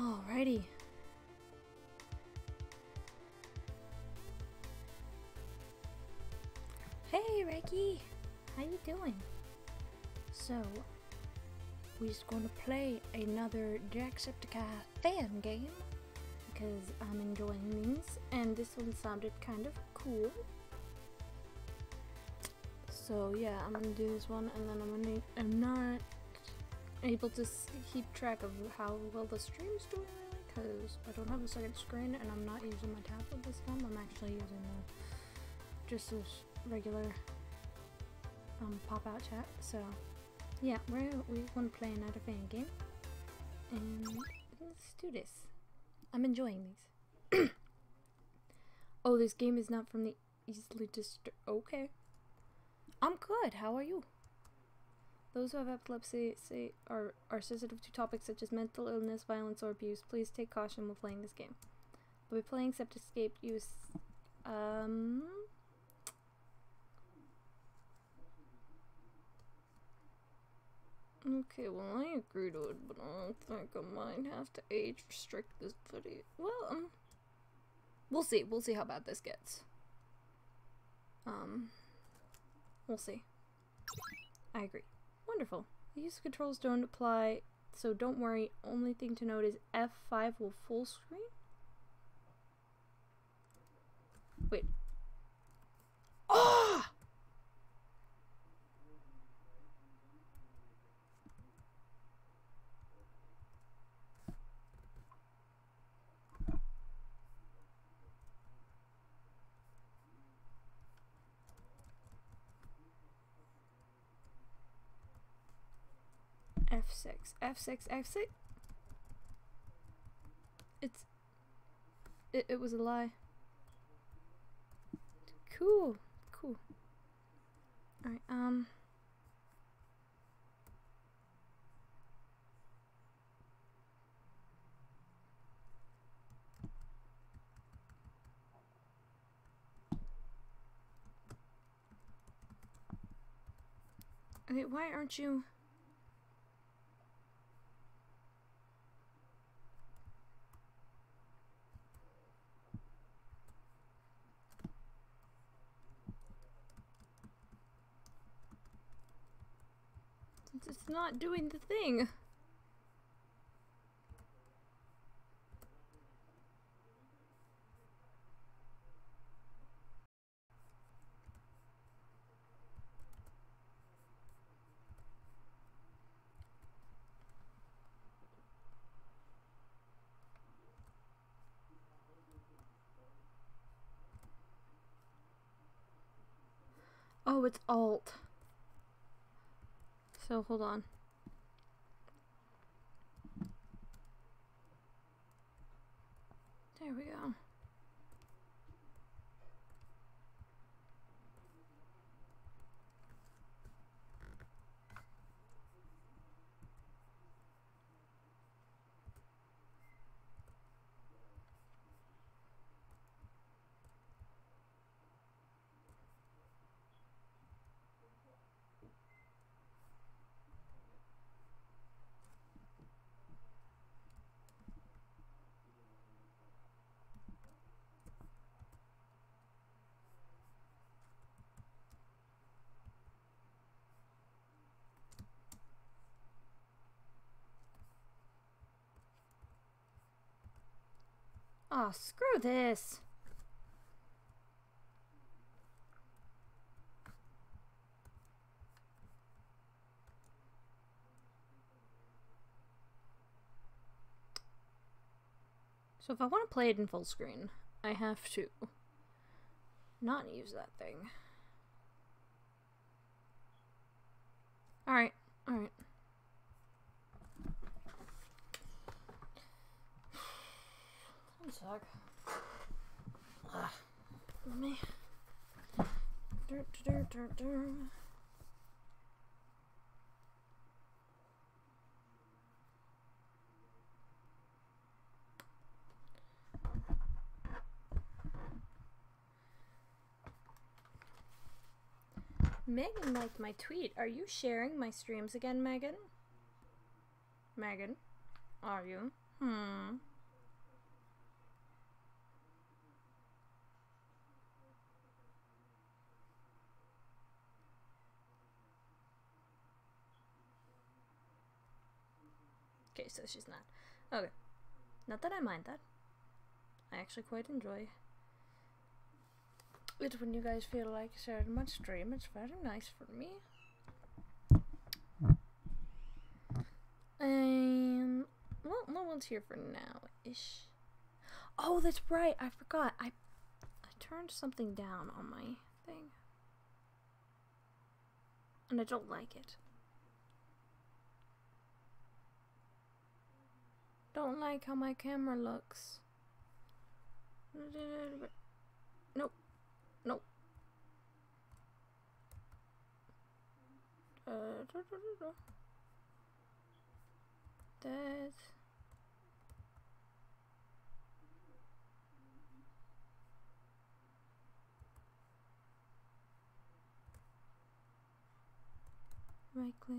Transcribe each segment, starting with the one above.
Alrighty. Hey Reiki! How you doing? So, we're just gonna play another Jacksepticeye fan game because I'm enjoying these and this one sounded kind of cool. So yeah, I'm gonna do this one and then I'm not able to keep track of how well the stream's doing really because I don't have a second screen and I'm not using my tablet this time. I'm actually using just this regular pop-out chat. So yeah, we want to play another fan game and let's do this. I'm enjoying these. Oh, this game is not from the easily okay. I'm good. How are you? Those who have epilepsy are sensitive to topics such as mental illness, violence, or abuse. Please take caution when playing this game. By playing Septiscape, use okay, well I agree to it, but I don't think I might have to age restrict this video. Well, we'll see. We'll see how bad this gets. We'll see. I agree. Wonderful. These controls don't apply, so don't worry. Only thing to note is F5 will full screen. Wait. Oh! F6, F6, F6. It was a lie. Cool, cool. Alright, okay, why aren't you? It's not doing the thing. Oh, it's Alt. So hold on. There we go. Oh, screw this. So if I want to play it in full screen, I have to not use that thing. Alright, alright. That suck. Let me. Megan liked my tweet. Are you sharing my streams again, Megan? Megan, are you? Okay, so she's not. Okay. Not that I mind that. I actually quite enjoy it when you guys feel like sharing my stream. It's very nice for me. And well, no one's here for now-ish. Oh, that's right. I forgot. I turned something down on my thing. And I don't like it. Don't like how my camera looks. Nope. Nope. That. Right click.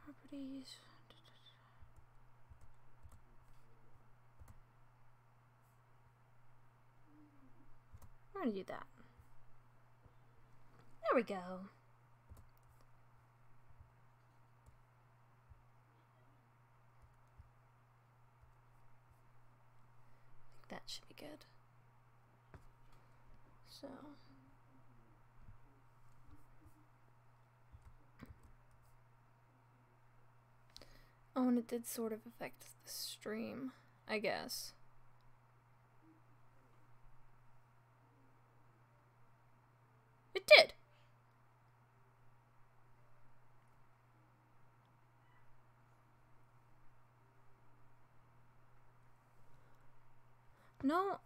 Properties. We're gonna do that. There we go. I think that should be good. So. Oh, and it did sort of affect the stream, I guess. It did! No,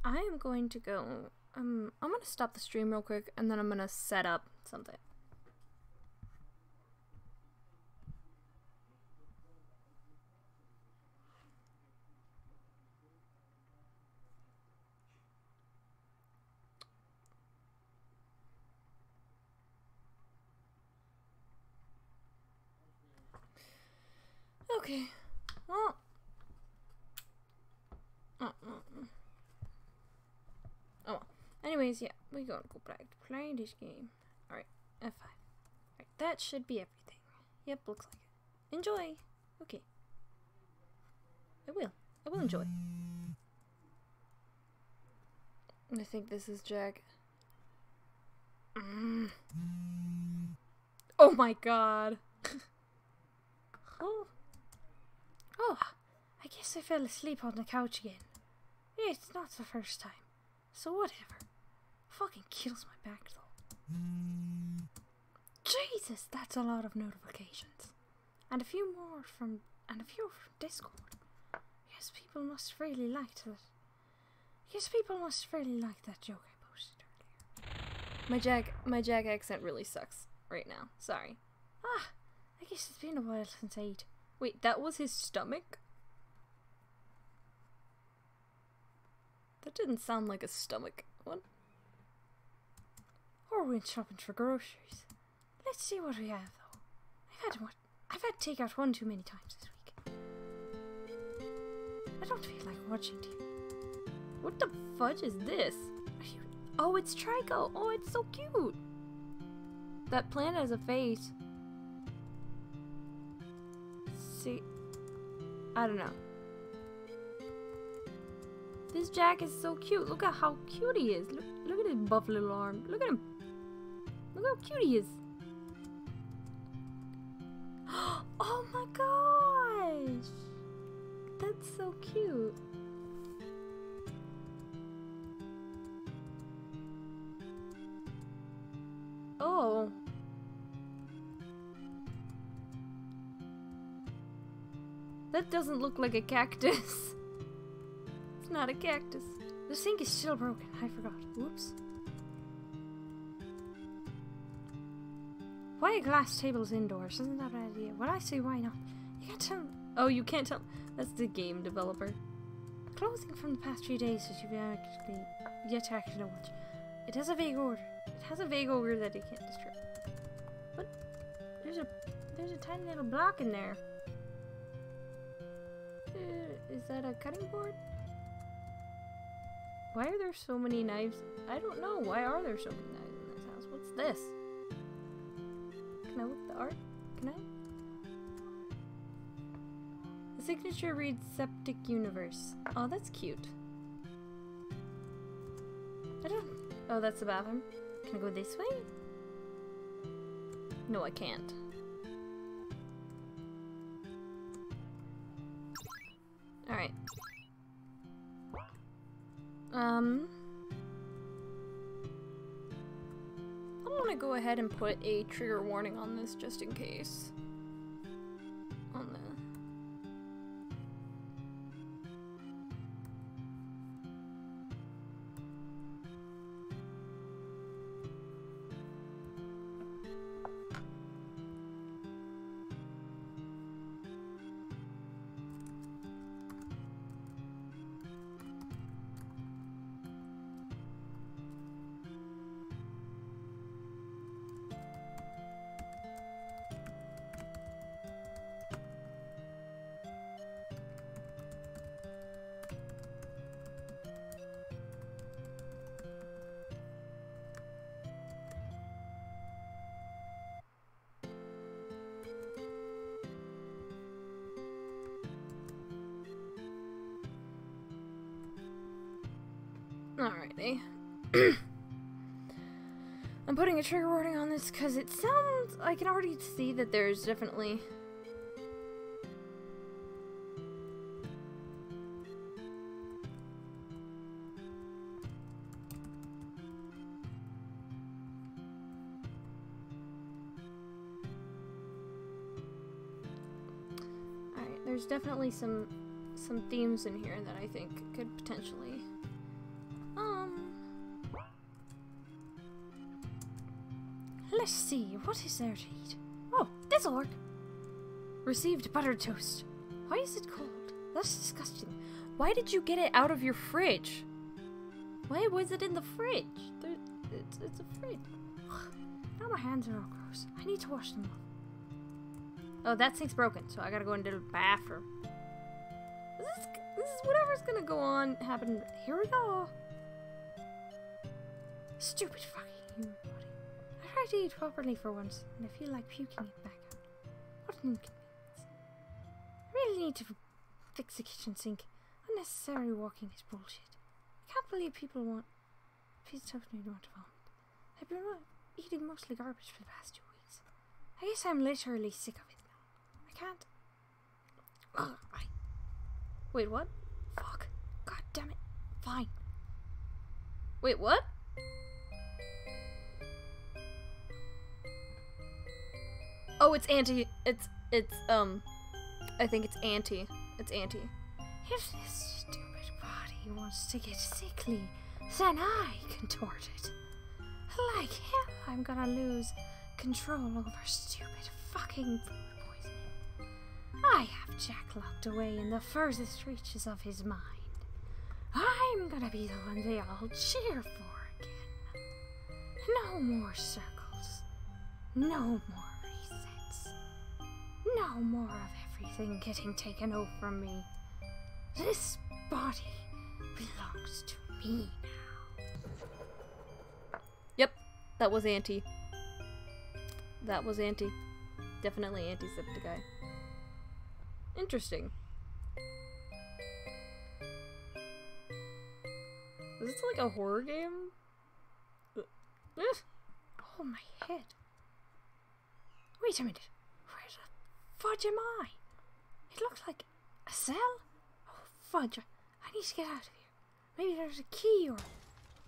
I am going to go, I'm gonna stop the stream real quick, and then I'm gonna set up something. Okay, well, oh well. Anyways, yeah, we're gonna go back to playing this game. Alright, F5. Alright, that should be everything. Yep, looks like it. Enjoy! Okay. I will enjoy. I think this is Jack. Oh my god! Oh, I guess I fell asleep on the couch again. It's not the first time. So whatever. Fucking kills my back though. Jesus, that's a lot of notifications. And a few from Discord. Yes, people must really like that. Yes, people must really like that joke I posted earlier. My Jack accent really sucks right now. Sorry. I guess it's been a while since I ate. Wait, that was his stomach? That didn't sound like a stomach. What? Or we went shopping for groceries. Let's see what we have, though. I've had takeout one too many times this week. I don't feel like watching TV. What the fudge is this? Oh, it's Trico. Oh, it's so cute. That plant has a face. See, I don't know. This Jack is so cute. Look at how cute he is. Look at his buff little arm. Look at him. Look how cute he is. Oh my gosh. That's so cute. Oh. That doesn't look like a cactus. It's not a cactus. The sink is still broken. I forgot. Whoops. Why are glass tables indoors? Isn't that an idea? Well, I say why not. You can't tell. Oh, you can't tell. That's the game developer. Clothing from the past few days that you've yet to actually watch. It has a vague odor. It has a vague odor that it can't destroy. What? There's a tiny little block in there. Is that a cutting board? Why are there so many knives? I don't know. Why are there so many knives in this house? What's this? Can I look at the art? Can I? The signature reads Septic Universe. Oh, that's cute. I don't... Oh, that's the bathroom. Can I go this way? No, I can't. Alright. I want to go ahead and put a trigger warning on this just in case. On the... Alrighty. I'm putting a trigger warning on this because it sounds... I can already see that there's definitely... Alright, there's definitely some themes in here that I think could potentially... Let's see, what is there to eat? Oh, this'll work. Received buttered toast. Why is it cold? That's disgusting. Why did you get it out of your fridge? Why was it in the fridge? It's a fridge. Now my hands are all gross. I need to wash them off. Oh, that sink's broken, so I gotta go into the bathroom. This is whatever's gonna go on happen. Here we go. Stupid fucking human body. I tried to eat properly for once, and I feel like puking it back out. What an inconvenience. I really need to fix the kitchen sink. Unnecessary walking is bullshit. I can't believe people want... Please tell me you want to vomit. I've been eating mostly garbage for the past 2 weeks. I guess I'm literally sick of it now. I can't... Ugh, Wait, what? Fuck. God damn it. Fine. Wait, what? Oh, it's Auntie. It's I think it's Auntie. It's Auntie. If this stupid body wants to get sickly, then I contort it. Like hell, I'm gonna lose control over stupid fucking food poisoning. I have Jack locked away in the furthest reaches of his mind. I'm gonna be the one they all cheer for again. No more circles. No more resets. No more of everything getting taken over from me. This body belongs to me now. Yep, that was Auntie. That was Auntie. Definitely Antisepticeye. Interesting. Is this like a horror game? Oh, my head. Wait a minute. Where the fudge am I? It looks like a cell? Oh, fudge. I need to get out of here. Maybe there's a key or...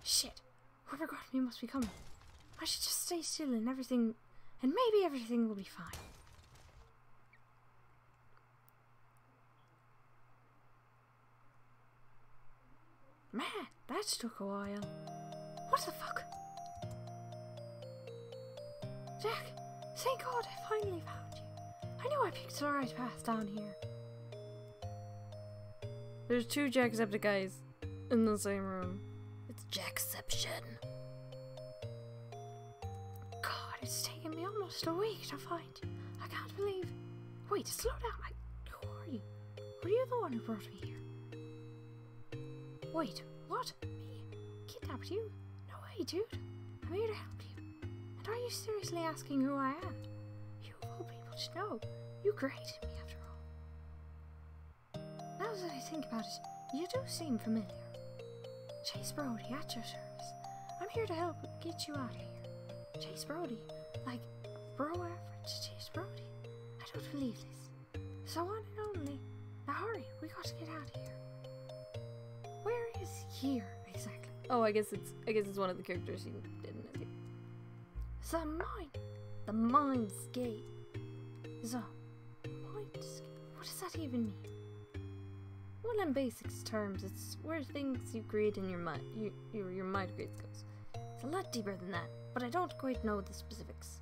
Shit. Whoever got me must be coming. I should just stay still and everything... And maybe everything will be fine. Man, that took a while. What the fuck? Jack, thank God I finally found you. I knew I picked the right path down here. There's 2 Jacksepticeye's in the same room. It's Jackception. God, it's taken me almost a week to find you. I can't believe... Wait, slow down. Who are you? Were you the one who brought me here? Wait, what? Me? Kidnapped you? No way, dude. I'm here to help you. And are you seriously asking who I am? You of all people should know. You created me, after all. Now that I think about it, you do seem familiar. Chase Brody, at your service. I'm here to help get you out of here. Chase Brody? Like, bro average Chase Brody? I don't believe this. So on and only. Now hurry, we got to get out of here. Where is here, exactly? Oh, I guess it's one of the characters you didn't see. The Mindscape. The Mindscape? What does that even mean? Well, in basic terms, it's where things you create in your mind, your mind creates goes. It's a lot deeper than that, but I don't quite know the specifics.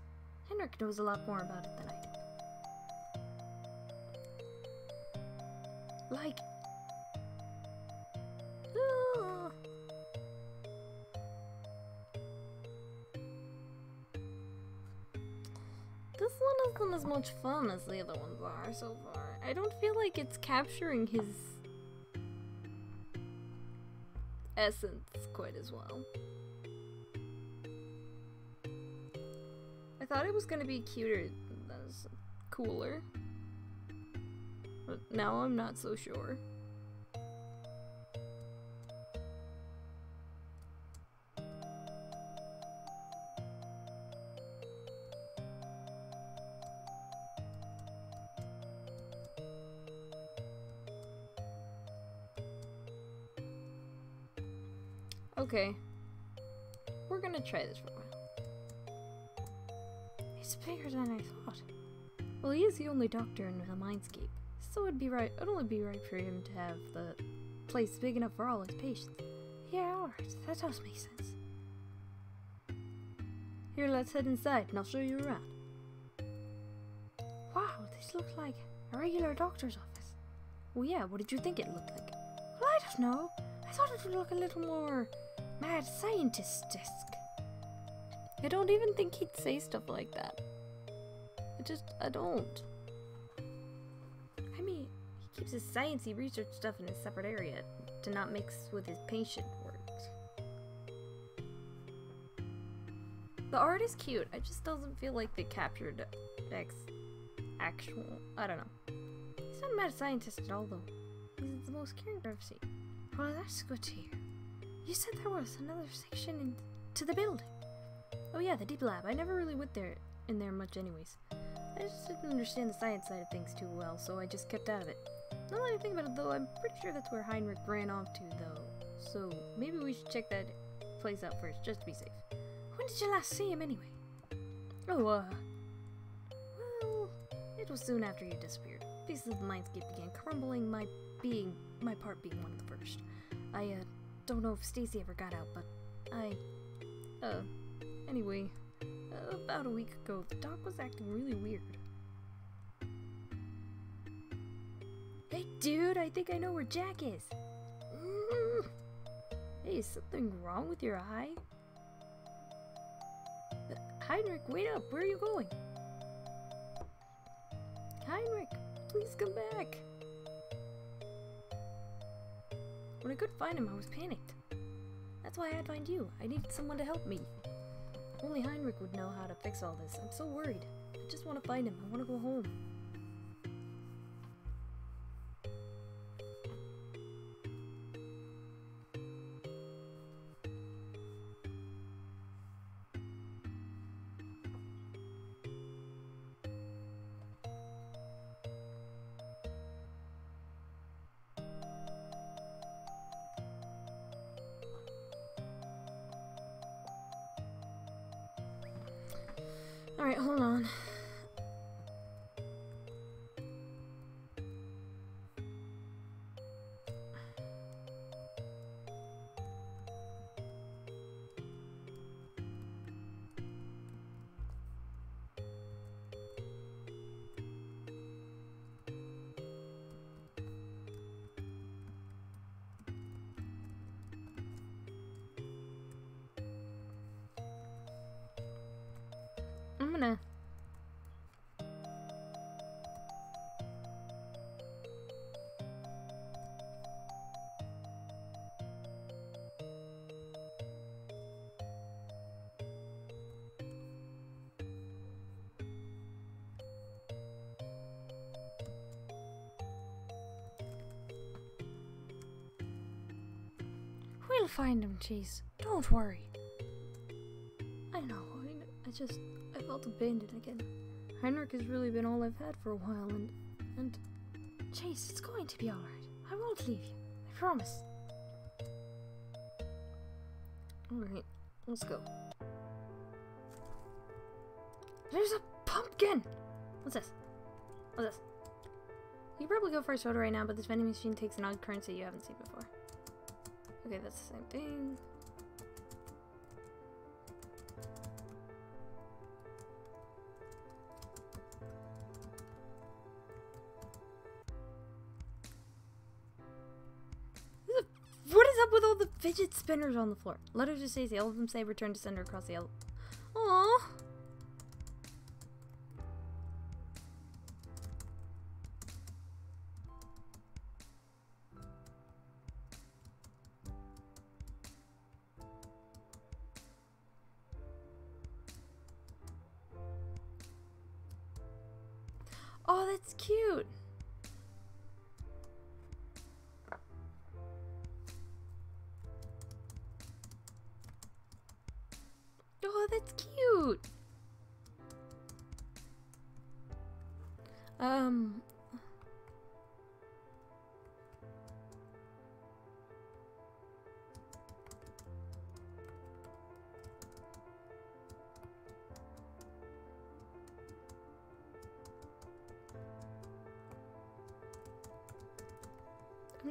Henrik knows a lot more about it than I do. Like... This one isn't as much fun as the other ones are so far. I don't feel like it's capturing his essence quite as well. I thought it was gonna be cuter, that's cooler. But now I'm not so sure. Okay. We're gonna try this for a while. It's bigger than I thought. Well, he is the only doctor in the Mindscape, so it'd only be right for him to have the place big enough for all his patients. Yeah, alright, that does make sense. Here, let's head inside and I'll show you around. Wow, this looks like a regular doctor's office. Well, yeah, what did you think it looked like? Well, I don't know. I thought it would look a little more mad scientist-esque. I don't even think he'd say stuff like that. I don't. I mean, he keeps his sciencey research stuff in a separate area to not mix with his patient work. The art is cute, it just doesn't feel like they captured actual, I don't know. He's not a mad scientist at all though. He's the most caring I've seen. Well, that's good to hear. You said there was another section to the building. Oh yeah, the deep lab. I never really went in there much anyways. I just didn't understand the science side of things too well, so I just kept out of it. Now that I think about it though, I'm pretty sure that's where Heinrich ran off to though. So maybe we should check that place out first, just to be safe. When did you last see him anyway? Oh, well, it was soon after you disappeared. Pieces of the Mindscape began crumbling, my part being one of the first. I, don't know if Stacy ever got out, but anyway, about a week ago, the doc was acting really weird. Hey dude, I think I know where Jack is. Hey, is something wrong with your eye? Heinrich, wait up, where are you going? Heinrich, please come back. When I couldn't find him, I was panicked. That's why I had to find you. I needed someone to help me. Only Heinrich would know how to fix all this. I'm so worried. I just want to find him. I want to go home. Alright, hold on. I'm gonna We'll find him, Chase. Don't worry. I know. I felt abandoned again. Heinrich has really been all I've had for a while, and Chase, it's going to be alright. I won't leave you. I promise. Alright, let's go. There's a pumpkin! What's this? What's this? You can probably go for a soda right now, but this vending machine takes an odd currency you haven't seen before. Okay, that's the same thing. What is up with all the fidget spinners on the floor? Letters just say, all of them say return to sender across the L. Aww. Oh, that's cute. Oh, that's cute. I'm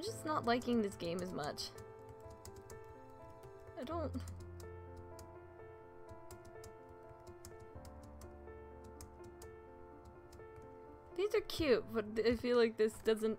just not liking this game as much. I don't... These are cute, but I feel like this doesn't...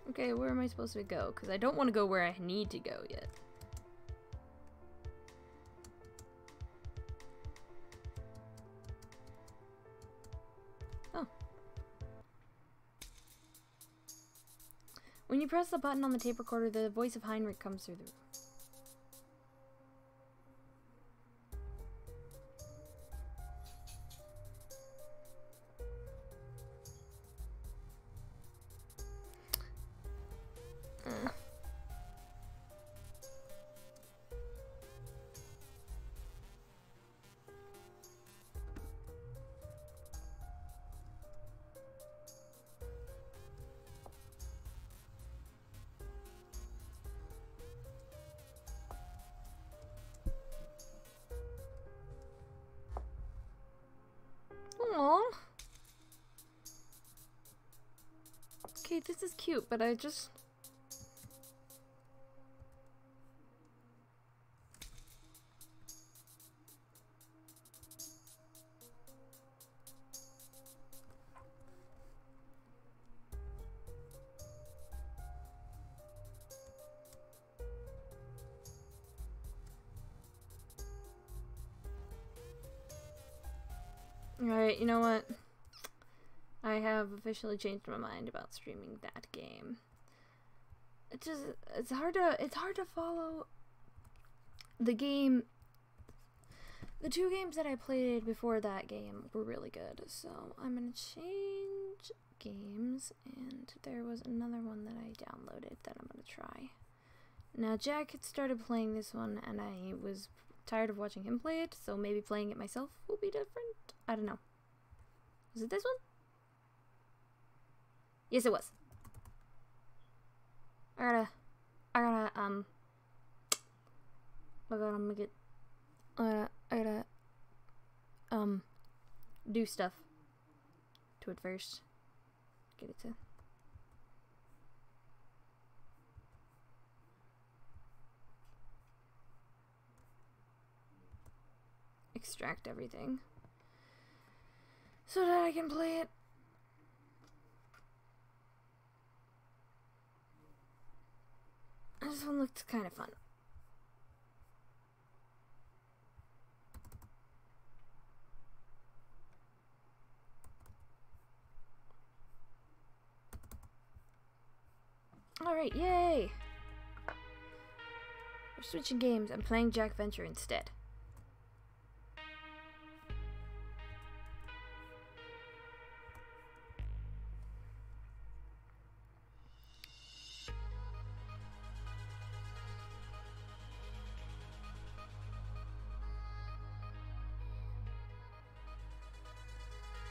Okay, where am I supposed to go? Because I don't want to go where I need to go yet. Oh. When you press the button on the tape recorder, the voice of Heinrich comes through the room. Aww. Okay, this is cute, but I just... Alright, you know what? I have officially changed my mind about streaming that game. It's hard to follow the game. The two games that I played before that game were really good, so I'm gonna change games, and there was another one that I downloaded that I'm gonna try. Now Jack had started playing this one, and I was tired of watching him play it, so maybe playing it myself will be different. I don't know. Was it this one? Yes, it was. I gotta, oh god, I'm gonna get, I gotta, do stuff to it first. Get it to... extract everything so that I can play it. This one looked kind of fun. Alright, yay! We're switching games. I'm playing Jack Venture instead.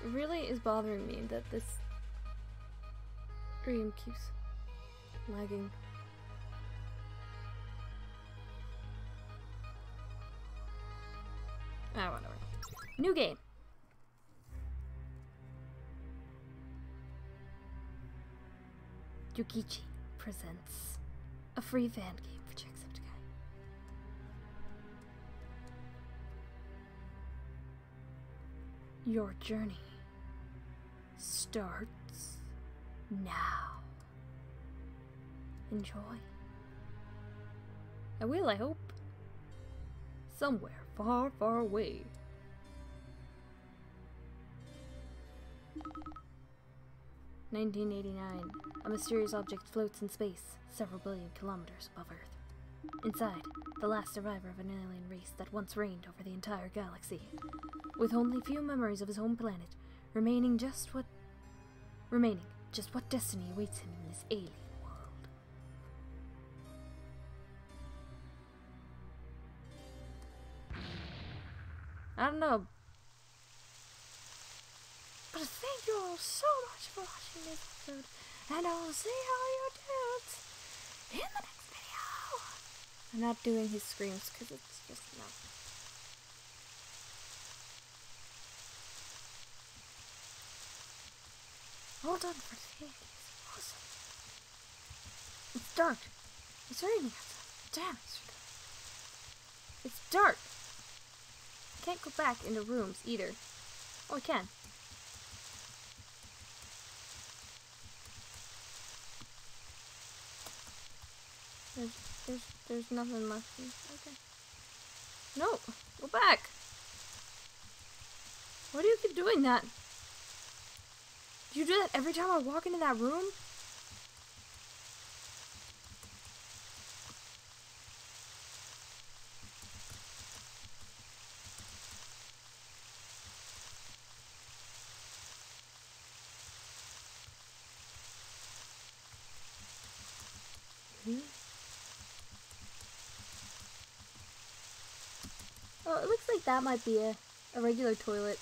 It really is bothering me that this stream keeps lagging. Ah, whatever. New game. Yukichi presents a free fan game for Jacksepticeye. Your journey starts now. Enjoy. I will, I hope. Somewhere far, far away. (1989). A mysterious object floats in space, several billion kilometers above Earth. Inside, the last survivor of an alien race that once reigned over the entire galaxy. With only few memories of his home planet, remaining just what destiny awaits him in this alien world. I don't know, but thank you all so much for watching this episode, and I'll see how you do in the next video. I'm not doing his screams because it's just not. All done for today. It's awesome. It's dark. It's raining outside. Damn, it's dark. I can't go back into rooms either. Oh, I can. There's nothing left. Okay. No, go back. Why do you keep doing that? Do you do that every time I walk into that room? Oh, it looks like that might be a regular toilet.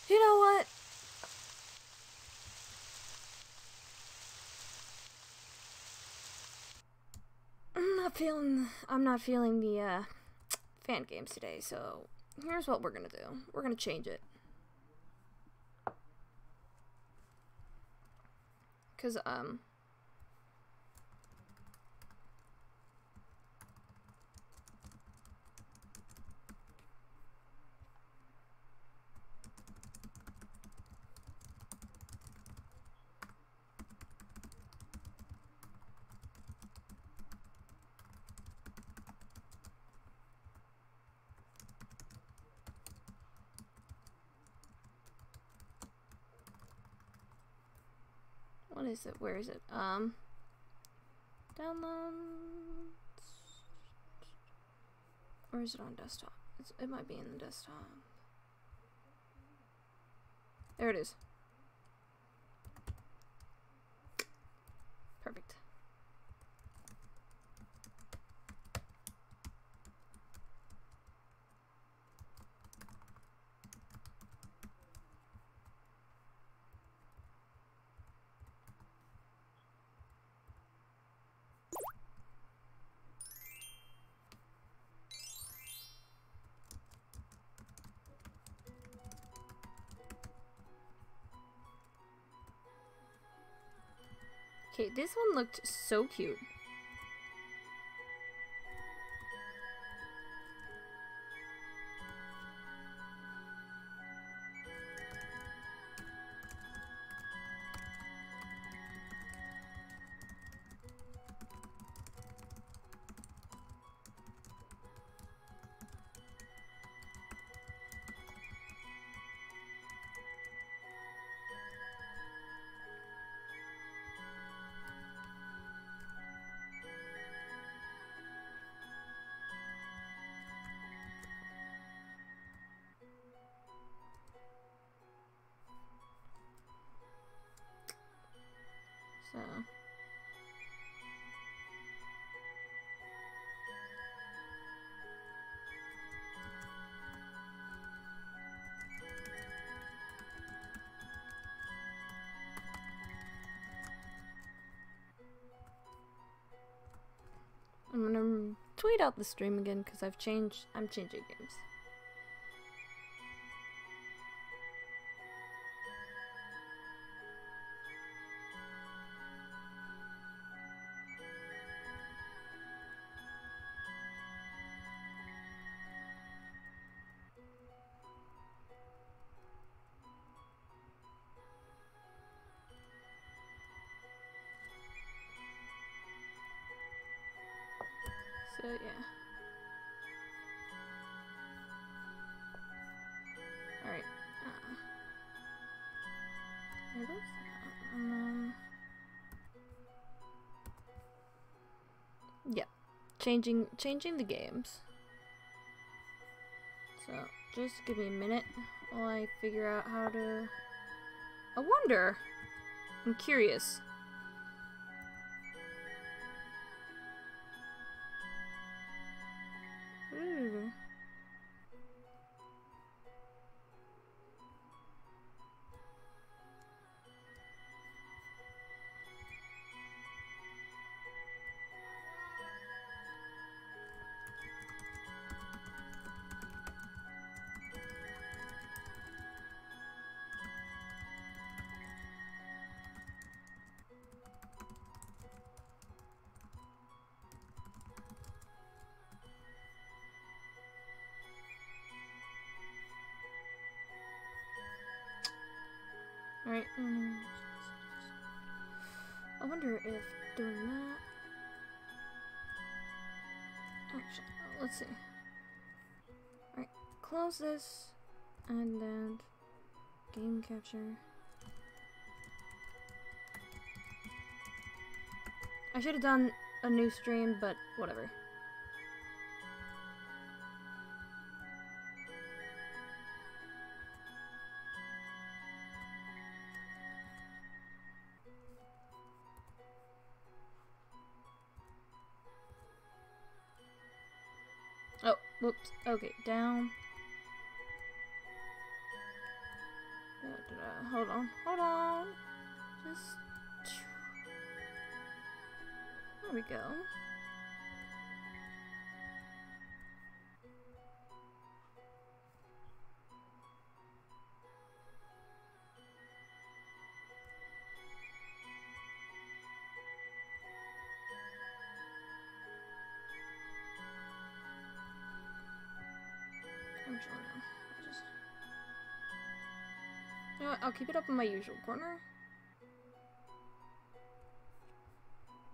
You know what? I'm not feeling the fan games today, so here's what we're gonna do. We're gonna change it. 'Cause what is it? Where is it? Downloads. Or is it on desktop? It might be in the desktop. There it is. Perfect. Okay, this one looked so cute. So I'm gonna tweet out the stream again because I'm changing games. So yeah. Alright. Here goes. Yeah. Changing the games. So just give me a minute while I figure out how to. I wonder. I'm curious. Ooh. Alright, I wonder if doing that. Actually, let's see. Alright, close this, and then game capture. I should have done a new stream, but whatever. Oh, whoops. Okay, down. Hold on. Just. There we go. Actually, no. You know what? I'll keep it up in my usual corner.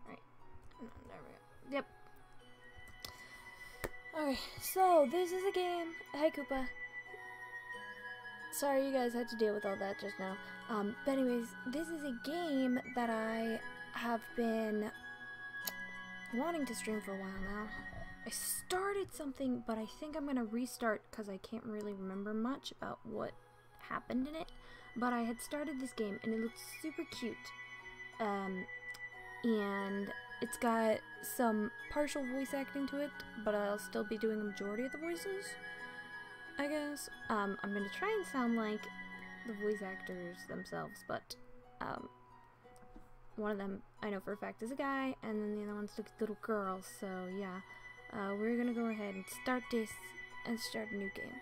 Right. There we go. Yep. Okay, so this is a game. Hi, Koopa. Sorry you guys had to deal with all that just now. But anyways, this is a game that I have been wanting to stream for a while now. I started something, but I think I'm gonna restart because I can't really remember much about what happened in it. But I had started this game and it looked super cute. And it's got some partial voice acting to it, but I'll still be doing a majority of the voices, I guess. I'm gonna try and sound like the voice actors themselves, but one of them I know for a fact is a guy, and then the other one's a little girl. So yeah, we're gonna go ahead and start this and start a new game.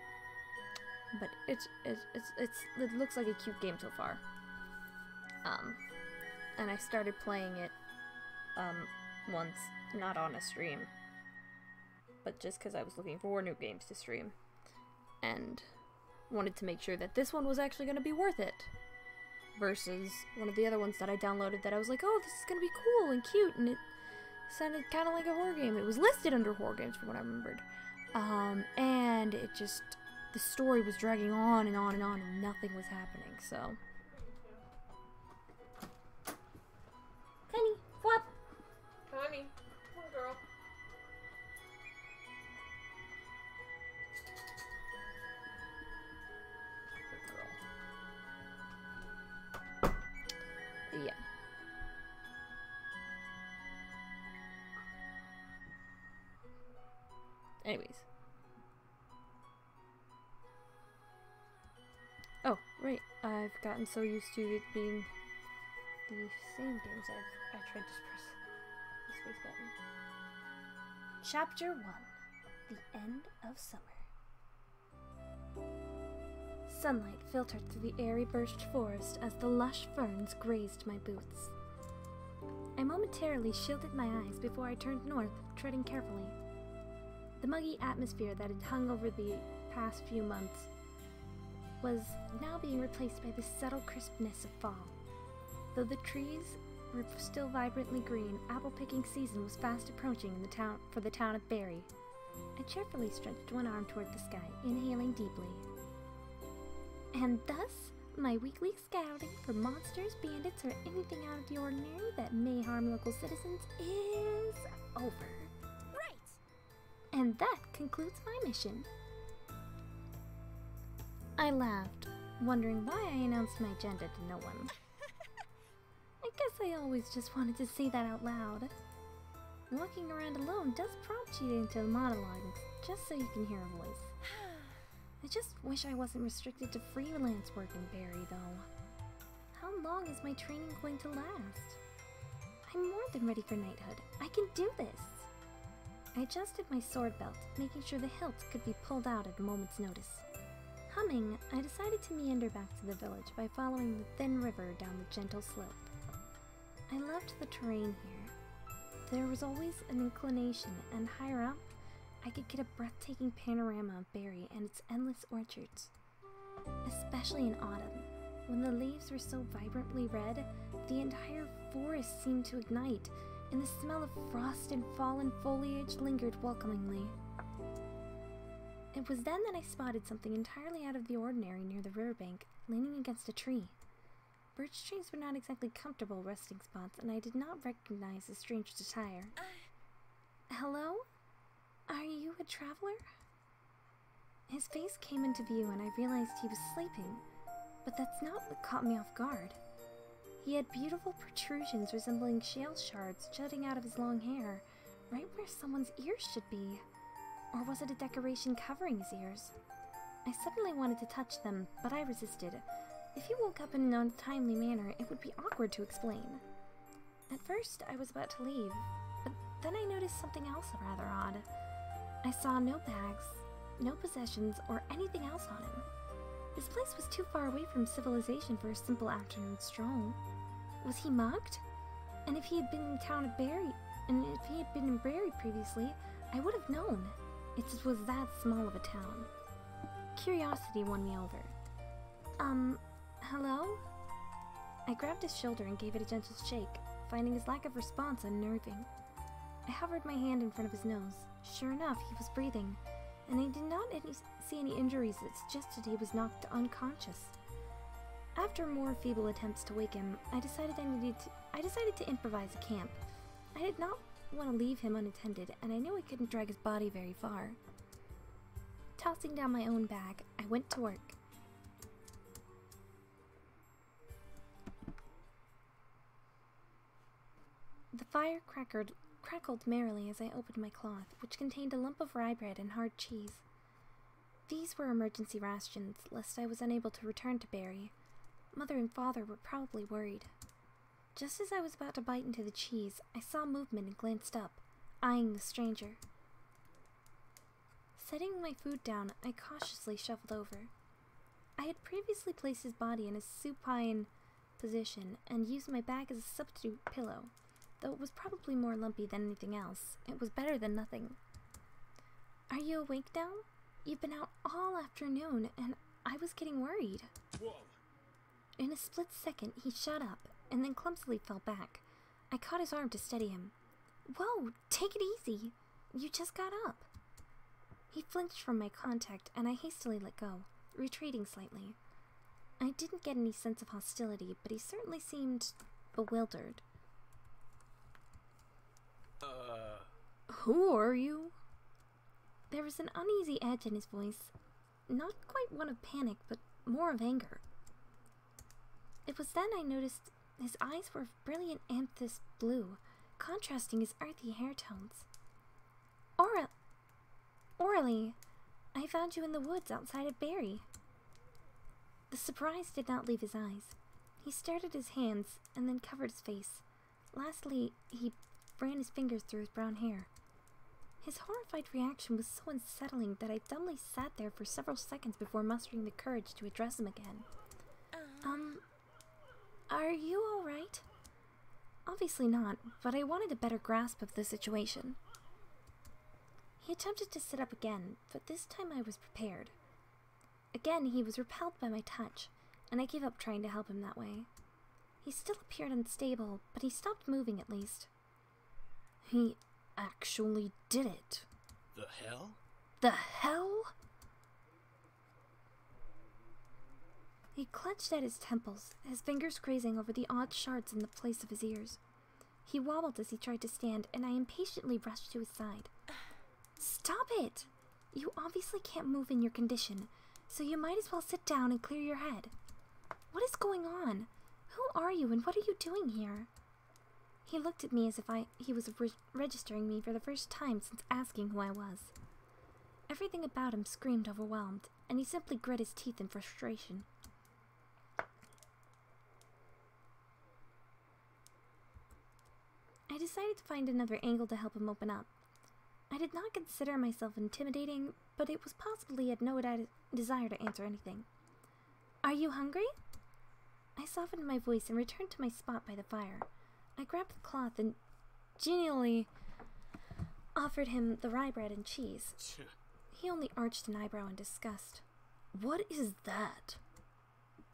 But it looks like a cute game so far. And I started playing it once, not on a stream, but just because I was looking for new games to stream, and wanted to make sure that this one was actually going to be worth it, versus one of the other ones that I downloaded that I was like, oh, this is going to be cool and cute, and it sounded kind of like a horror game. It was listed under horror games from what I remembered, and it just, the story was dragging on and on and on, and nothing was happening, so. Honey, flop! Honey, come on, girl. Good girl. Yeah. Anyways. Oh, right. I've gotten so used to it being the same games I tried to press the space button. Chapter 1. The End of Summer. Sunlight filtered through the airy birch forest as the lush ferns grazed my boots. I momentarily shielded my eyes before I turned north, treading carefully. The muggy atmosphere that had hung over the past few months was now being replaced by the subtle crispness of fall. Though the trees were still vibrantly green, apple-picking season was fast approaching in the town of Barry. I cheerfully stretched one arm toward the sky, inhaling deeply. And thus, my weekly scouting for monsters, bandits, or anything out of the ordinary that may harm local citizens is over. Right! And that concludes my mission. I laughed, wondering why I announced my agenda to no one. I guess I always just wanted to say that out loud. Walking around alone does prompt you into monologuing, just so you can hear a voice. I just wish I wasn't restricted to freelance work in Barry, though. How long is my training going to last? I'm more than ready for knighthood. I can do this! I adjusted my sword belt, making sure the hilt could be pulled out at a moment's notice. Humming, I decided to meander back to the village by following the thin river down the gentle slope. I loved the terrain here. There was always an inclination, and higher up, I could get a breathtaking panorama of Barry and its endless orchards. Especially in autumn, when the leaves were so vibrantly red, the entire forest seemed to ignite, and the smell of frost and fallen foliage lingered welcomingly. It was then that I spotted something entirely out of the ordinary near the riverbank, leaning against a tree. Birch trees were not exactly comfortable resting spots, and I did not recognize the stranger's attire. Hello? Are you a traveler? His face came into view and I realized he was sleeping, but that's not what caught me off guard. He had beautiful protrusions resembling shale shards jutting out of his long hair, right where someone's ears should be. Or was it a decoration covering his ears? I suddenly wanted to touch them, but I resisted. If he woke up in an untimely manner, it would be awkward to explain. At first, I was about to leave, but then I noticed something else rather odd. I saw no bags, no possessions, or anything else on him. This place was too far away from civilization for a simple afternoon stroll. Was he mugged? And if he had been in town of Barry, and if he had been in Barry previously, I would have known. It was that small of a town. Curiosity won me over. Hello? I grabbed his shoulder and gave it a gentle shake, finding his lack of response unnerving. I hovered my hand in front of his nose. Sure enough, he was breathing, and I did not see any injuries that suggested he was knocked unconscious. After more feeble attempts to wake him, I decided to improvise a camp. I did not want to leave him unattended, and I knew I couldn't drag his body very far. Tossing down my own bag, I went to work. The fire crackled merrily as I opened my cloth, which contained a lump of rye bread and hard cheese. These were emergency rations, lest I was unable to return to Barry. Mother and father were probably worried. Just as I was about to bite into the cheese, I saw movement and glanced up, eyeing the stranger. Setting my food down, I cautiously shuffled over. I had previously placed his body in a supine position and used my bag as a substitute pillow. Though it was probably more lumpy than anything else, it was better than nothing. Are you awake now? You've been out all afternoon, and I was getting worried. Whoa. In a split second, he shut up, and then clumsily fell back. I caught his arm to steady him. Whoa, take it easy. You just got up. He flinched from my contact, and I hastily let go, retreating slightly. I didn't get any sense of hostility, but he certainly seemed bewildered. Who are you? There was an uneasy edge in his voice, not quite one of panic, but more of anger. It was then I noticed his eyes were of brilliant amethyst blue, contrasting his earthy hair tones. Orly, I found you in the woods outside of Barry. The surprise did not leave his eyes. He stared at his hands and then covered his face. Lastly, he ran his fingers through his brown hair. His horrified reaction was so unsettling that I dumbly sat there for several seconds before mustering the courage to address him again. Are you alright? Obviously not, but I wanted a better grasp of the situation. He attempted to sit up again, but this time I was prepared. Again, he was repelled by my touch, and I gave up trying to help him that way. He still appeared unstable, but he stopped moving at least. He actually did it. The hell? The hell? He clutched at his temples, his fingers grazing over the odd shards in the place of his ears. He wobbled as he tried to stand, and I impatiently rushed to his side. Stop it! You obviously can't move in your condition, so you might as well sit down and clear your head. What is going on? Who are you and what are you doing here? He looked at me as if he was registering me for the first time since asking who I was. Everything about him screamed overwhelmed, and he simply grit his teeth in frustration. I decided to find another angle to help him open up. I did not consider myself intimidating, but it was possible he had no desire to answer anything. Are you hungry? I softened my voice and returned to my spot by the fire. I grabbed the cloth and genially offered him the rye bread and cheese. He only arched an eyebrow in disgust. What is that?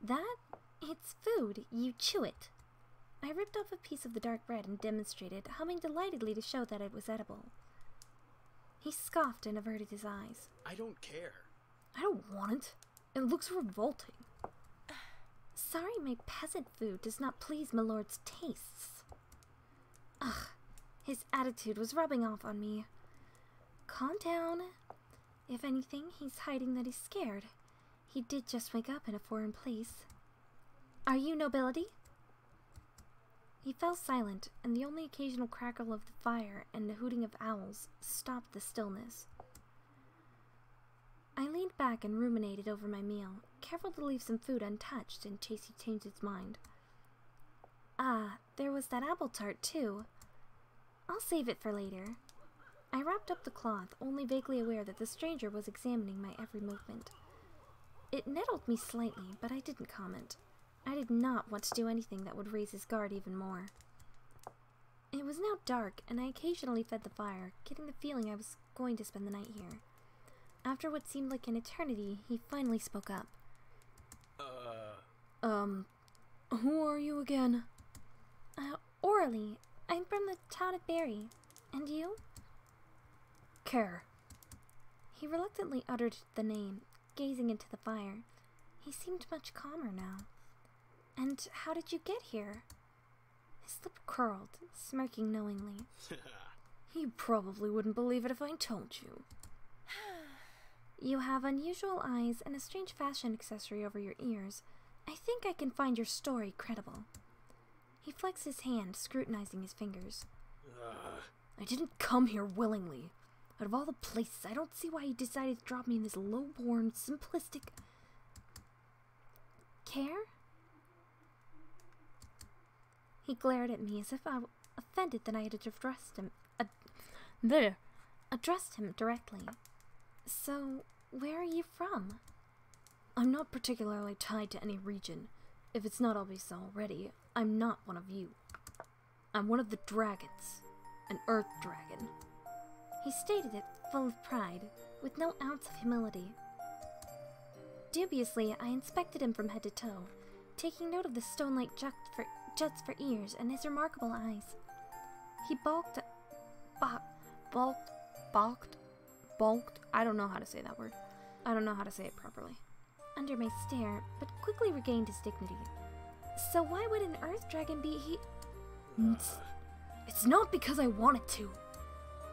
That? It's food. You chew it. I ripped off a piece of the dark bread and demonstrated, humming delightedly to show that it was edible. He scoffed and averted his eyes. I don't care. I don't want it. It looks revolting. Sorry my peasant food does not please my lord's tastes. Ugh, his attitude was rubbing off on me. Calm down. If anything, he's hiding that he's scared. He did just wake up in a foreign place. Are you nobility? He fell silent, and the only occasional crackle of the fire and the hooting of owls stopped the stillness. I leaned back and ruminated over my meal, careful to leave some food untouched in case he changed his mind. Ah, there was that apple tart, too. I'll save it for later. I wrapped up the cloth, only vaguely aware that the stranger was examining my every movement. It nettled me slightly, but I didn't comment. I did not want to do anything that would raise his guard even more. It was now dark, and I occasionally fed the fire, getting the feeling I was going to spend the night here. After what seemed like an eternity, he finally spoke up. Who are you again? Orly. I'm from the town of Barry. And you? Care. He reluctantly uttered the name, gazing into the fire. He seemed much calmer now. And how did you get here? His lip curled, smirking knowingly. You probably wouldn't believe it if I told you. You have unusual eyes and a strange fashion accessory over your ears. I think I can find your story credible. He flexed his hand, scrutinizing his fingers. I didn't come here willingly. Out of all the places, I don't see why you decided to drop me in this low-born, simplistic... Care? He glared at me as if I were offended that I had addressed him... addressed him directly. So, where are you from? I'm not particularly tied to any region. If it's not obvious already, I'm not one of you. I'm one of the dragons. An earth dragon. He stated it, full of pride, with no ounce of humility. Dubiously, I inspected him from head to toe, taking note of the stone-like juts for ears and his remarkable eyes. He bulked, I don't know how to say that word. I don't know how to say it properly. Under my stare, but quickly regained his dignity. So why would an earth dragon be It's not because I wanted to.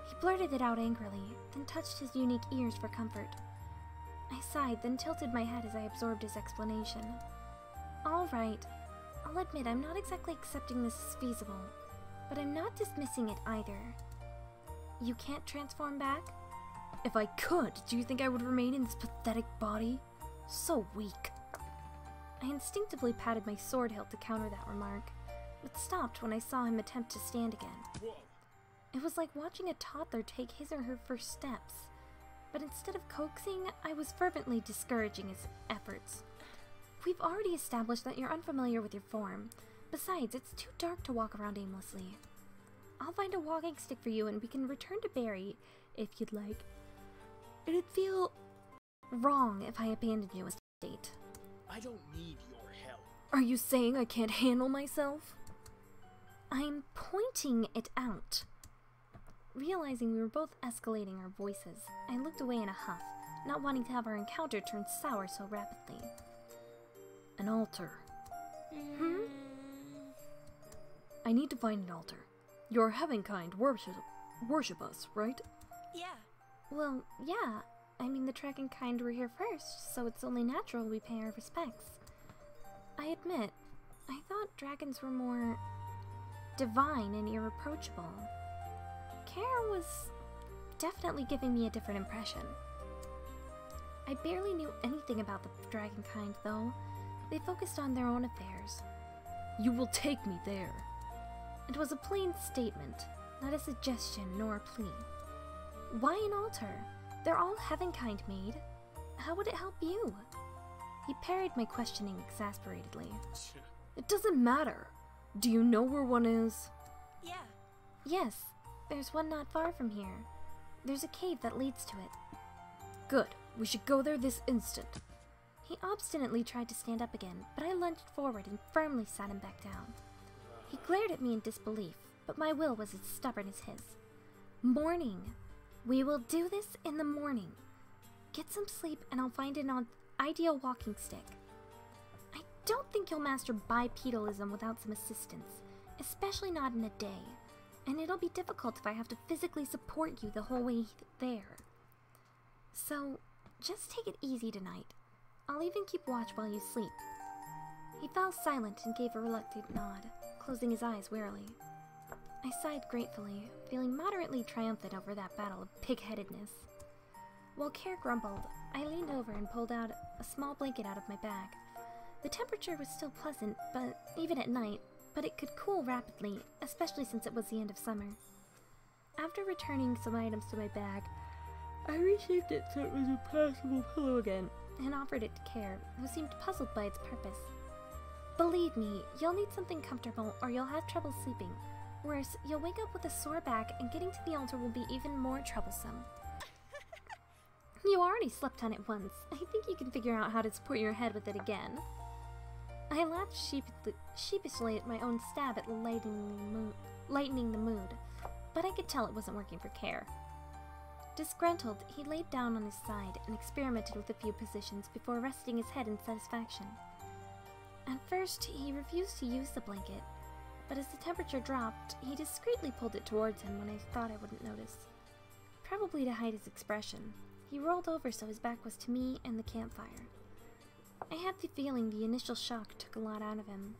He blurted it out angrily, then touched his unique ears for comfort. I sighed, then tilted my head as I absorbed his explanation. All right. I'll admit I'm not exactly accepting this as feasible, but I'm not dismissing it either. You can't transform back? If I could, do you think I would remain in this pathetic body? So weak. I instinctively patted my sword hilt to counter that remark, but stopped when I saw him attempt to stand again. Whoa. It was like watching a toddler take his or her first steps, but instead of coaxing, I was fervently discouraging his efforts. We've already established that you're unfamiliar with your form. Besides, it's too dark to walk around aimlessly. I'll find a walking stick for you and we can return to Barry if you'd like. It'd feel wrong if I abandoned you as state. I don't need your help. Are you saying I can't handle myself? I'm pointing it out. Realizing we were both escalating our voices, I looked away in a huff, not wanting to have our encounter turn sour so rapidly. An altar. I need to find an altar. Your Heavenkind worship us, right? Yeah. Well, yeah. I mean, the Dragonkind were here first, so it's only natural we pay our respects. I admit, I thought dragons were more divine and irreproachable. Care was definitely giving me a different impression. I barely knew anything about the Dragonkind, though. They focused on their own affairs. You will take me there. It was a plain statement, not a suggestion nor a plea. Why an altar? They're all Heavenkind made. How would it help you? He parried my questioning exasperatedly. It doesn't matter. Do you know where one is? Yeah. Yes, there's one not far from here. There's a cave that leads to it. Good. We should go there this instant. He obstinately tried to stand up again, but I lunged forward and firmly sat him back down. He glared at me in disbelief, but my will was as stubborn as his. Morning. We will do this in the morning. Get some sleep and I'll find an ideal walking stick. I don't think you'll master bipedalism without some assistance, especially not in a day, and it'll be difficult if I have to physically support you the whole way there. So, just take it easy tonight. I'll even keep watch while you sleep. He fell silent and gave a reluctant nod, closing his eyes wearily. I sighed gratefully, feeling moderately triumphant over that battle of pig-headedness. While Care grumbled, I leaned over and pulled out a small blanket out of my bag. The temperature was still pleasant, even at night, but it could cool rapidly, especially since it was the end of summer. After returning some items to my bag, I reshaped it so it was a passable pillow again, and offered it to Care, who seemed puzzled by its purpose. Believe me, you'll need something comfortable or you'll have trouble sleeping. Worse, you'll wake up with a sore back and getting to the altar will be even more troublesome. You already slept on it once. I think you can figure out how to support your head with it again. I laughed sheepishly at my own stab at lightening the mood, but I could tell it wasn't working for Care. Disgruntled, he laid down on his side and experimented with a few positions before resting his head in satisfaction. At first, he refused to use the blanket, but as the temperature dropped, he discreetly pulled it towards him when I thought I wouldn't notice. Probably to hide his expression, he rolled over so his back was to me and the campfire. I had the feeling the initial shock took a lot out of him,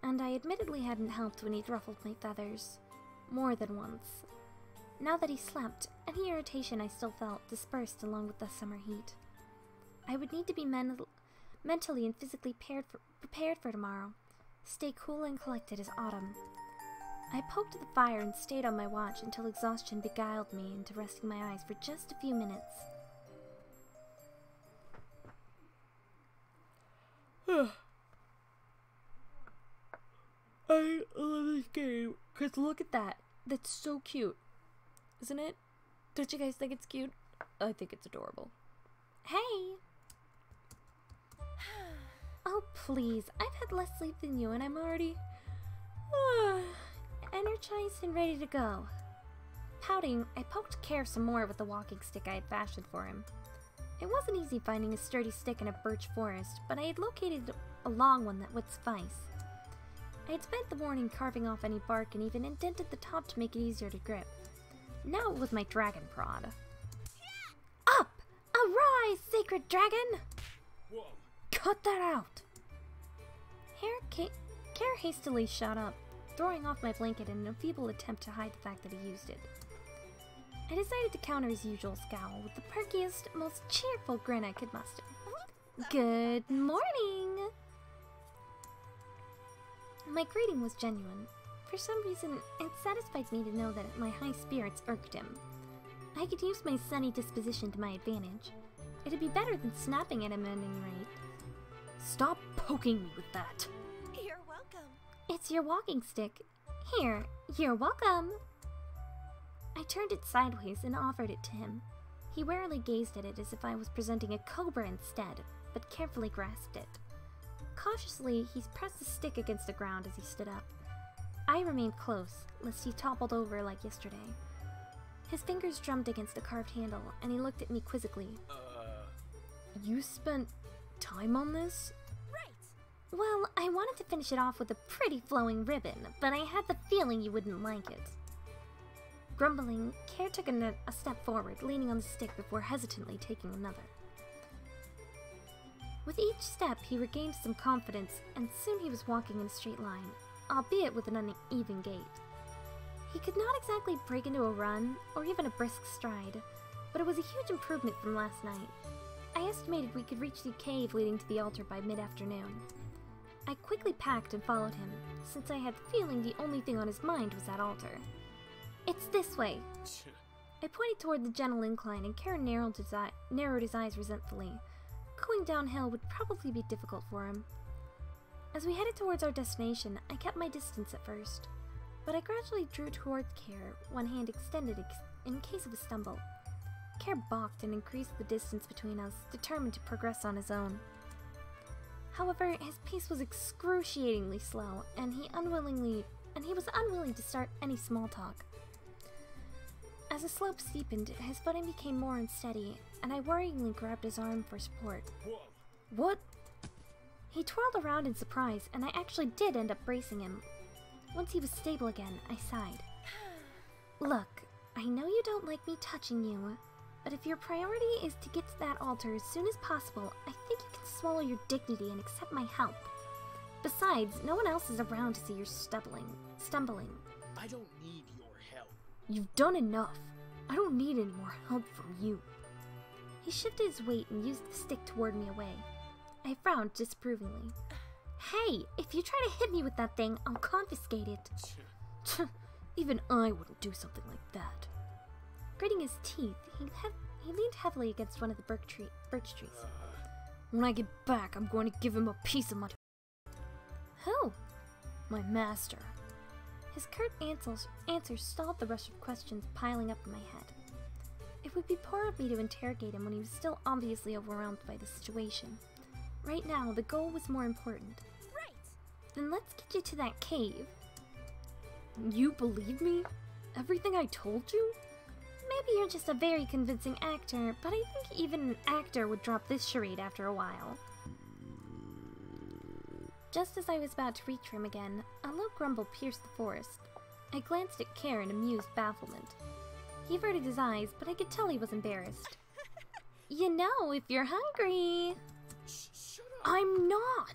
and I admittedly hadn't helped when he'd ruffled my feathers. More than once. Now that he slept, any irritation I still felt dispersed along with the summer heat. I would need to be mentally and physically prepared for tomorrow. Stay cool and collected as autumn. I poked at the fire and stayed on my watch until exhaustion beguiled me into resting my eyes for just a few minutes. I love this game. Cause look at that. That's so cute. Isn't it? Don't you guys think it's cute? I think it's adorable. Hey! Oh, please. I've had less sleep than you and I'm already energized and ready to go. Pouting, I poked Care some more with the walking stick I had fashioned for him. It wasn't easy finding a sturdy stick in a birch forest, but I had located a long one that would suffice. I had spent the morning carving off any bark and even indented the top to make it easier to grip. Now it was my dragon prod. Up! Arise, sacred dragon! Whoa. Cut that out! Care hastily shot up, throwing off my blanket in a feeble attempt to hide the fact that he used it. I decided to counter his usual scowl with the perkiest, most cheerful grin I could muster. Good morning! My greeting was genuine. For some reason, it satisfied me to know that my high spirits irked him. I could use my sunny disposition to my advantage. It'd be better than snapping at him at any rate. Stop poking me with that. You're welcome. It's your walking stick. Here, you're welcome. I turned it sideways and offered it to him. He warily gazed at it as if I was presenting a cobra instead, but carefully grasped it. Cautiously, he pressed the stick against the ground as he stood up. I remained close, lest he toppled over like yesterday. His fingers drummed against the carved handle, and he looked at me quizzically. You spent time on this? Right. Well, I wanted to finish it off with a pretty flowing ribbon, but I had the feeling you wouldn't like it. Grumbling, Care took a step forward, leaning on the stick before hesitantly taking another. With each step, he regained some confidence, and soon he was walking in a straight line, albeit with an uneven gait. He could not exactly break into a run, or even a brisk stride, but it was a huge improvement from last night. I estimated we could reach the cave leading to the altar by mid-afternoon. I quickly packed and followed him, since I had the feeling the only thing on his mind was that altar. It's this way. I pointed toward the gentle incline, and Karen narrowed his eyes resentfully. Going downhill would probably be difficult for him. As we headed towards our destination, I kept my distance at first, but I gradually drew toward Care, one hand extended in case of a stumble. Care balked and increased the distance between us, determined to progress on his own. However, his pace was excruciatingly slow, and he was unwilling to start any small talk. As the slope steepened, his footing became more unsteady, and I worryingly grabbed his arm for support. Whoa. What? He twirled around in surprise, and I actually did end up bracing him. Once he was stable again, I sighed. Look, I know you don't like me touching you, but if your priority is to get to that altar as soon as possible, I think you can swallow your dignity and accept my help. Besides, no one else is around to see your stumbling. I don't need your help. You've done enough. I don't need any more help from you. He shifted his weight and used the stick toward me away. I frowned disapprovingly. Hey, if you try to hit me with that thing, I'll confiscate it. Even I wouldn't do something like that. Gritting his teeth, he leaned heavily against one of the birch trees. When I get back, I'm going to give him a piece of my... Who? My master. His curt answers stalled the rush of questions piling up in my head. It would be poor of me to interrogate him when he was still obviously overwhelmed by the situation. Right now, the goal was more important. Right. Then let's get you to that cave. You believe me? Everything I told you? Maybe you're just a very convincing actor, but I think even an actor would drop this charade after a while. Just as I was about to reach for him again, a low grumble pierced the forest. I glanced at Care in amused bafflement. He averted his eyes, but I could tell he was embarrassed. You know, if you're hungry... Shut up! I'm not!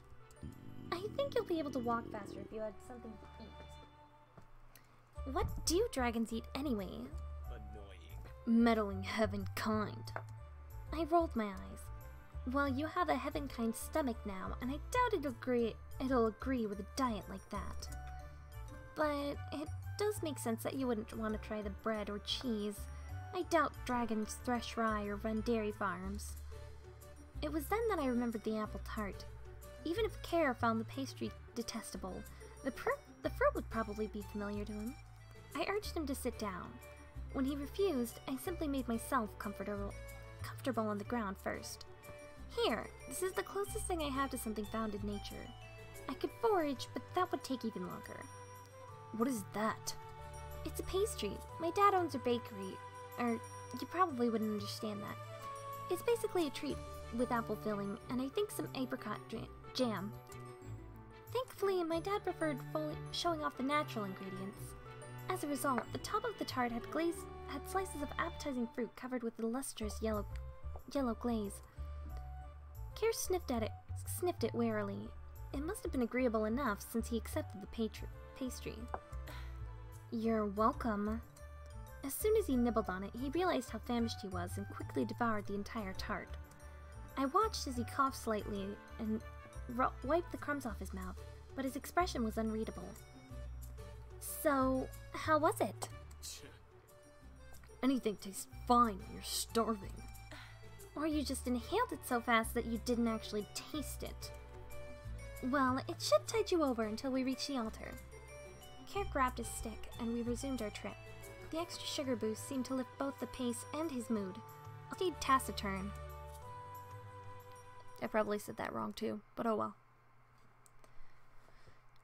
I think you'll be able to walk faster if you had something to eat. What do dragons eat anyway? Annoying. Meddling heavenkind. I rolled my eyes. Well, you have a heavenkind stomach now, and I doubt it'll agree with a diet like that. But it does make sense that you wouldn't want to try the bread or cheese. I doubt dragons thresh rye or run dairy farms. It was then that I remembered the apple tart. Even if Care found the pastry detestable, the fruit would probably be familiar to him. I urged him to sit down. When he refused, I simply made myself comfortable on the ground first. Here, this is the closest thing I have to something found in nature. I could forage, but that would take even longer. What is that? It's a pastry. My dad owns a bakery. You probably wouldn't understand that. It's basically a treat with apple filling, and I think some apricot jam. Thankfully, my dad preferred showing off the natural ingredients. As a result, the top of the tart had slices of appetizing fruit covered with a lustrous yellow glaze. Care sniffed it warily. It must have been agreeable enough since he accepted the pastry. You're welcome. As soon as he nibbled on it, he realized how famished he was and quickly devoured the entire tart. I watched as he coughed slightly and wiped the crumbs off his mouth, but his expression was unreadable. So, how was it? Anything tastes fine when you're starving. Or you just inhaled it so fast that you didn't actually taste it. Well, it should tide you over until we reach the altar. Care grabbed his stick, and we resumed our trip. The extra sugar boost seemed to lift both the pace and his mood. Indeed taciturn. I probably said that wrong too, but oh well.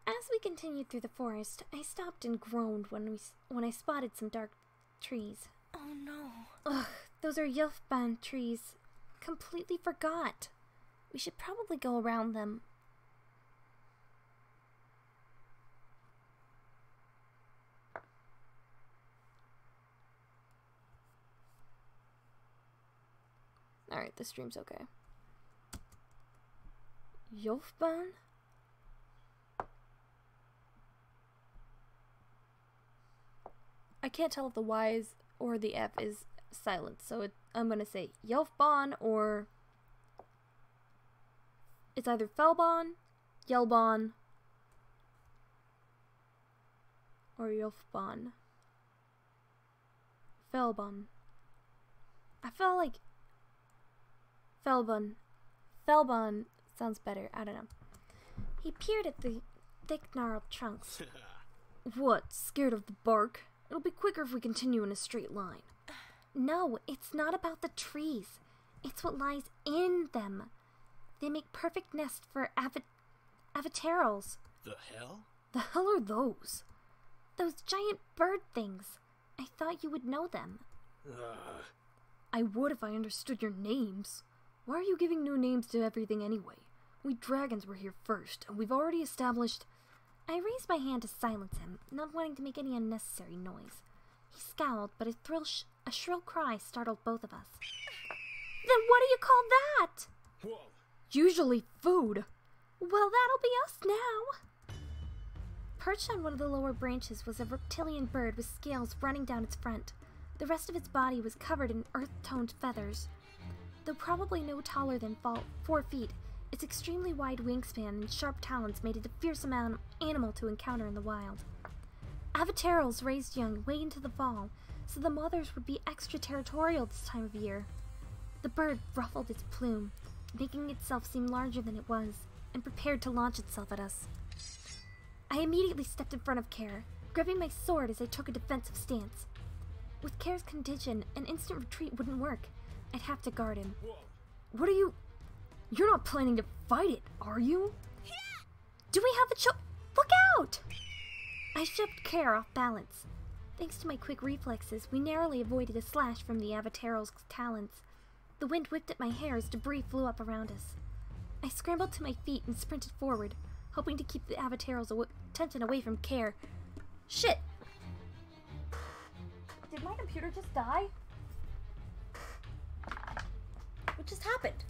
As we continued through the forest, I stopped and groaned when I spotted some dark trees. Oh no. Ugh, those are Yelfban trees. Completely forgot. We should probably go around them. Alright, the stream's okay. Yelfban? I can't tell if the Y is or the F is silent, so I'm gonna say Yelfban or it's either Felbon, Yelbon, or Yelfban. Felbon. I feel like Felbon sounds better. I don't know. He peered at the thick gnarled trunks. What, scared of the bark? It'll be quicker if we continue in a straight line. No, it's not about the trees. It's what lies in them. They make perfect nests for avatarals. The hell? The hell are those? Those giant bird things. I thought you would know them. I would if I understood your names. Why are you giving new names to everything anyway? We dragons were here first, and we've already established... I raised my hand to silence him, not wanting to make any unnecessary noise. He scowled, but a shrill cry startled both of us. Then what do you call that? Whoa. Usually food. Well, that'll be us now. Perched on one of the lower branches was a reptilian bird with scales running down its front. The rest of its body was covered in earth-toned feathers. Though probably no taller than 4 feet, its extremely wide wingspan and sharp talons made it a fearsome animal to encounter in the wild. Avatarals raised young way into the fall, so the mothers would be extraterritorial this time of year. The bird ruffled its plume, making itself seem larger than it was, and prepared to launch itself at us. I immediately stepped in front of Care, gripping my sword as I took a defensive stance. With Care's condition, an instant retreat wouldn't work. I'd have to guard him. What are you... You're not planning to fight it, are you? Do we have a Look out! I shoved Care off balance. Thanks to my quick reflexes, we narrowly avoided a slash from the Avataral's talons. The wind whipped at my hair as debris flew up around us. I scrambled to my feet and sprinted forward, hoping to keep the Avataral's attention away from Care. Shit! Did my computer just die? What just happened?